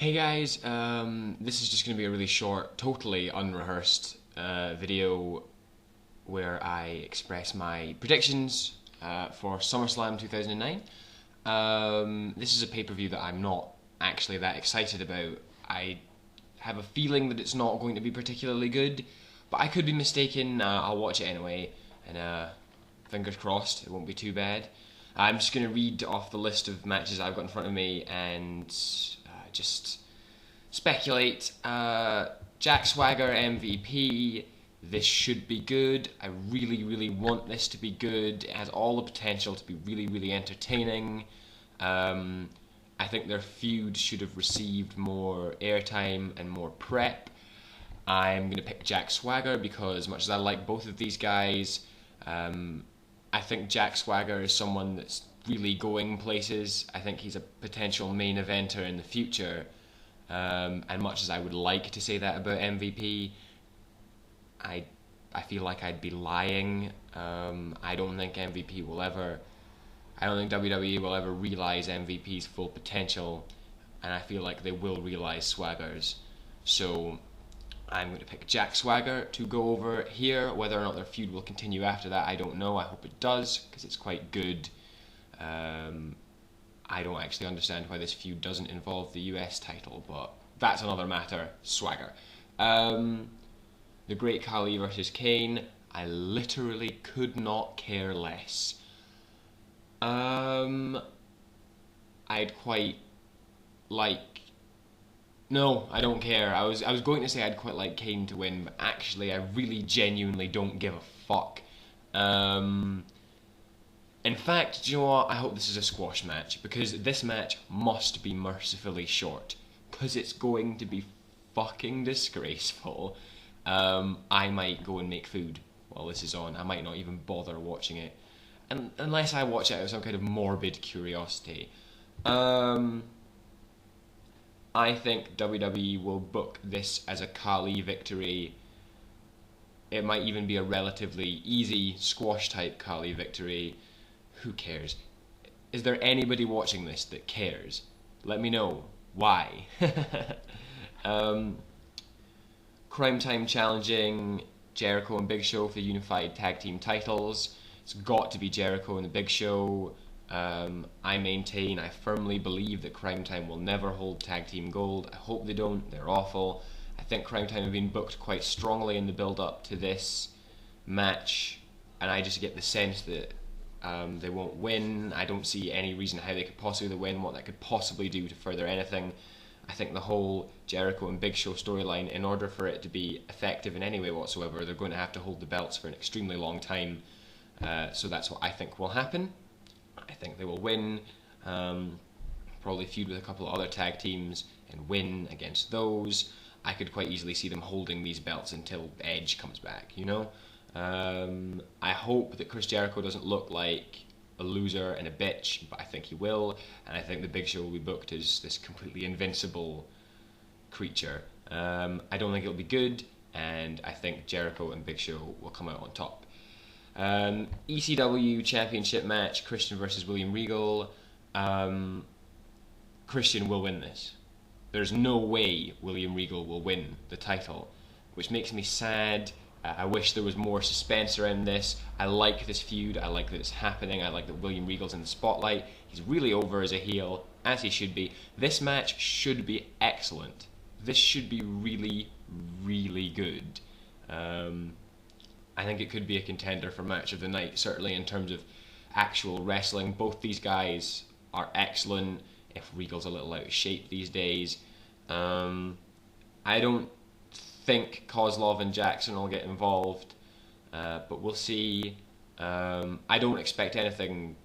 Hey guys, this is just going to be a really short, totally unrehearsed video where I express my predictions for Summerslam 2009. This is a pay-per-view that I'm not actually that excited about. I have a feeling that it's not going to be particularly good, but I could be mistaken. I'll watch it anyway, and fingers crossed it won't be too bad. I'm just going to read off the list of matches I've got in front of me and just speculate. Jack Swagger MVP. This should be good. I really want this to be good. It has all the potential to be really entertaining. I think their feud should have received more airtime and more prep. I'm going to pick Jack Swagger because much as I like both of these guys, I think Jack Swagger is someone that's really going places. I think he's a potential main eventer in the future. And much as I would like to say that about MVP, I feel like I'd be lying. I don't think WWE will ever realize MVP's full potential, and I feel like they will realize Swagger's. So I'm going to pick Jack Swagger to go over here. Whether or not their feud will continue after that, I don't know. I hope it does, because it's quite good. I don't actually understand why this feud doesn't involve the US title, but that's another matter. Swagger. The Great Khali versus Kane. I literally could not care less. I'd quite like... No, I don't care. I was going to say I'd quite like Kane to win, but actually I really genuinely don't give a fuck. In fact, do you know what? I hope this is a squash match, because this match must be mercifully short, because it's going to be fucking disgraceful. I might go and make food while this is on. I might not even bother watching it, and unless I watch it out of some kind of morbid curiosity. I think WWE will book this as a Khali victory. It might even be a relatively easy squash type Khali victory. Who cares? Is there anybody watching this that cares? Let me know. Why? Crime Time challenging Jericho and Big Show for the unified tag team titles. It's got to be Jericho and the Big Show. I firmly believe that Crime Time will never hold tag team gold. I hope they don't. They're awful. I think Crime Time have been booked quite strongly in the build up to this match, and I just get the sense that they won't win. I don't see any reason how they could possibly win, what that could possibly do to further anything. I think the whole Jericho and Big Show storyline, in order for it to be effective in any way whatsoever, they're going to have to hold the belts for an extremely long time. So that's what I think will happen. I think they will win, probably feud with a couple of other tag teams and win against those. I could quite easily see them holding these belts until Edge comes back, you know? I hope that Chris Jericho doesn't look like a loser and a bitch, but I think he will, and I think the Big Show will be booked as this completely invincible creature. I don't think it'll be good, and I think Jericho and Big Show will come out on top. ECW Championship match, Christian versus William Regal. Christian will win this. There's no way William Regal will win the title, which makes me sad. I wish there was more suspense around this. I like this feud. I like that it's happening. I like that William Regal's in the spotlight. He's really over as a heel, as he should be. This match should be excellent. This should be really good. I think it could be a contender for match of the night, certainly in terms of actual wrestling. Both these guys are excellent, if Regal's a little out of shape these days. I don't think Kozlov and Jackson will get involved, but we'll see. I don't expect anything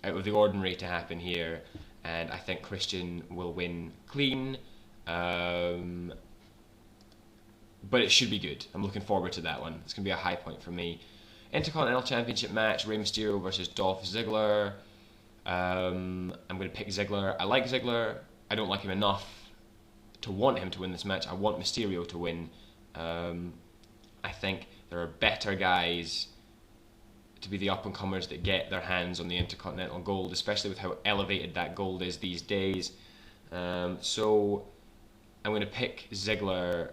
out of the ordinary to happen here, and I think Christian will win clean. But it should be good. I'm looking forward to that one. It's going to be a high point for me. Intercontinental Championship match, Rey Mysterio versus Dolph Ziggler. I'm going to pick Ziggler. I like Ziggler. I don't like him enough to want him to win this match. I want Mysterio to win. I think there are better guys to be the up-and-comers that get their hands on the Intercontinental gold, especially with how elevated that gold is these days. So I'm going to pick Ziggler,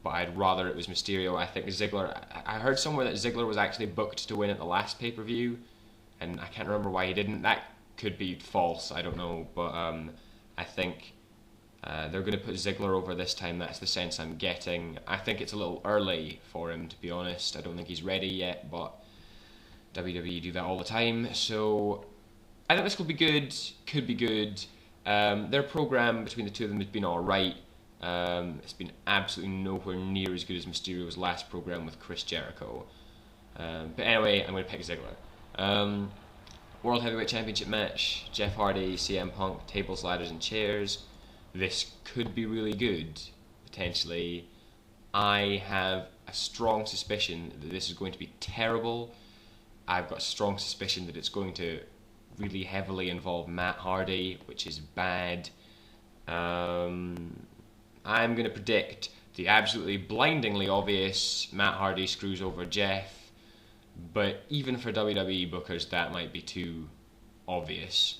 but I'd rather it was Mysterio. I think Ziggler, I heard somewhere that Ziggler was actually booked to win at the last pay-per-view, and I can't remember why he didn't. That could be false, I don't know, but I think they're going to put Ziggler over this time. That's the sense I'm getting. I think it's a little early for him, to be honest. I don't think he's ready yet, but WWE do that all the time. So I think this could be good. Could be good. Their program between the two of them has been alright. It's been absolutely nowhere near as good as Mysterio's last program with Chris Jericho. But anyway, I'm going to pick Ziggler. World Heavyweight Championship match, Jeff Hardy, CM Punk, tables, ladders and chairs. This could be really good, potentially. I have a strong suspicion that this is going to be terrible. I've got a strong suspicion that it's going to really heavily involve Matt Hardy, which is bad. I'm going to predict the absolutely blindingly obvious Matt Hardy screws over Jeff. But even for WWE bookers, that might be too obvious.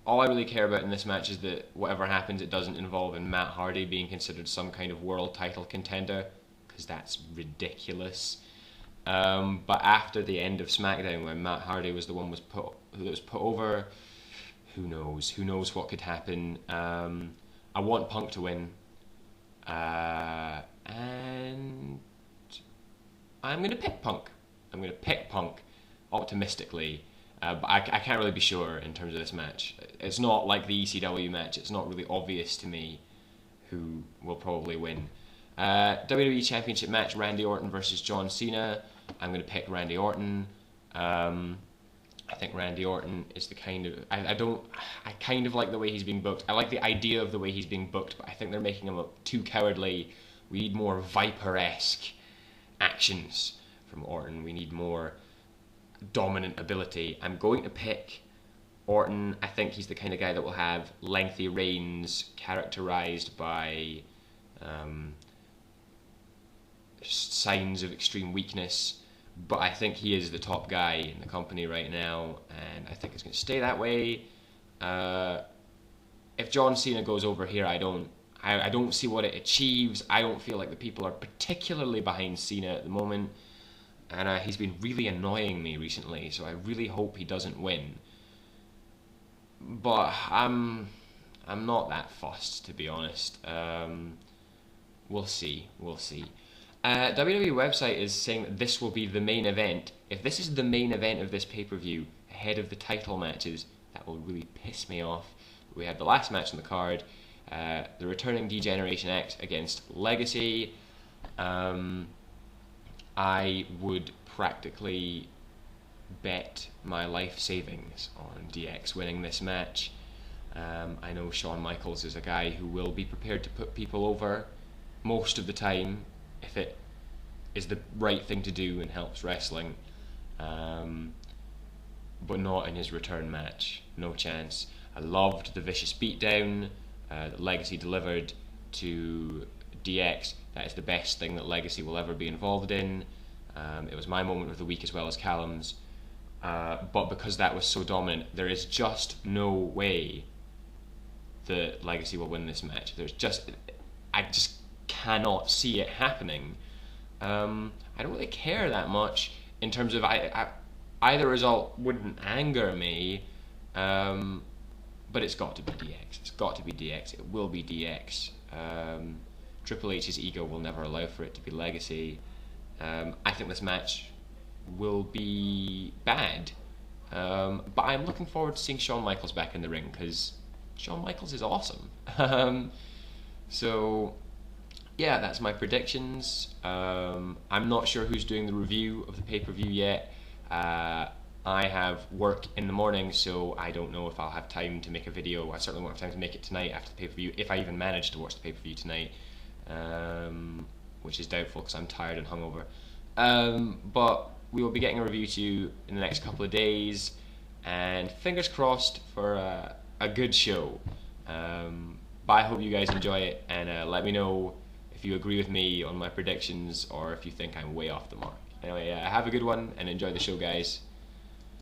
All I really care about in this match is that whatever happens, it doesn't involve in Matt Hardy being considered some kind of world title contender, because that's ridiculous. But after the end of SmackDown, when Matt Hardy was the one who was put over, who knows? Who knows what could happen? I want Punk to win, and I'm going to pick Punk. I'm going to pick Punk optimistically, but I can't really be sure in terms of this match. It's not like the ECW match. It's not really obvious to me who will probably win. WWE Championship match, Randy Orton versus John Cena. I'm going to pick Randy Orton. I think Randy Orton is the kind of... I kind of like the way he's being booked. I like the idea of the way he's being booked, but I think they're making him look too cowardly. We need more Viper-esque actions from Orton. We need more dominant ability. I'm going to pick Orton. I think he's the kind of guy that will have lengthy reigns characterized by signs of extreme weakness, but I think he is the top guy in the company right now, and I think it's going to stay that way. If John Cena goes over here, I don't see what it achieves. I don't feel like the people are particularly behind Cena at the moment, and he's been really annoying me recently, so I really hope he doesn't win. But I'm not that fussed, to be honest. We'll see. WWE website is saying that this will be the main event. If this is the main event of this pay-per-view ahead of the title matches, that will really piss me off. We had the last match on the card, the returning D-Generation X against Legacy. I would practically bet my life savings on DX winning this match. I know Shawn Michaels is a guy who will be prepared to put people over most of the time if it is the right thing to do and helps wrestling, but not in his return match. No chance. I loved the vicious beatdown that Legacy delivered to DX. That is the best thing that Legacy will ever be involved in. It was my moment of the week as well as Callum's, but because that was so dominant, there is just no way that Legacy will win this match. I just cannot see it happening. I don't really care that much in terms of either result wouldn't anger me, but it's got to be DX. It's got to be DX. It will be DX. Triple H's ego will never allow for it to be Legacy. I think this match will be bad, but I'm looking forward to seeing Shawn Michaels back in the ring because Shawn Michaels is awesome. So yeah, that's my predictions. I'm not sure who's doing the review of the pay-per-view yet. I have work in the morning, so I don't know if I'll have time to make a video. I certainly won't have time to make it tonight after the pay-per-view, if I even manage to watch the pay-per-view tonight, which is doubtful because I'm tired and hungover. But we will be getting a review to you in the next couple of days, and fingers crossed for a good show. But I hope you guys enjoy it, and let me know if you agree with me on my predictions or if you think I'm way off the mark. Anyway, have a good one and enjoy the show, guys.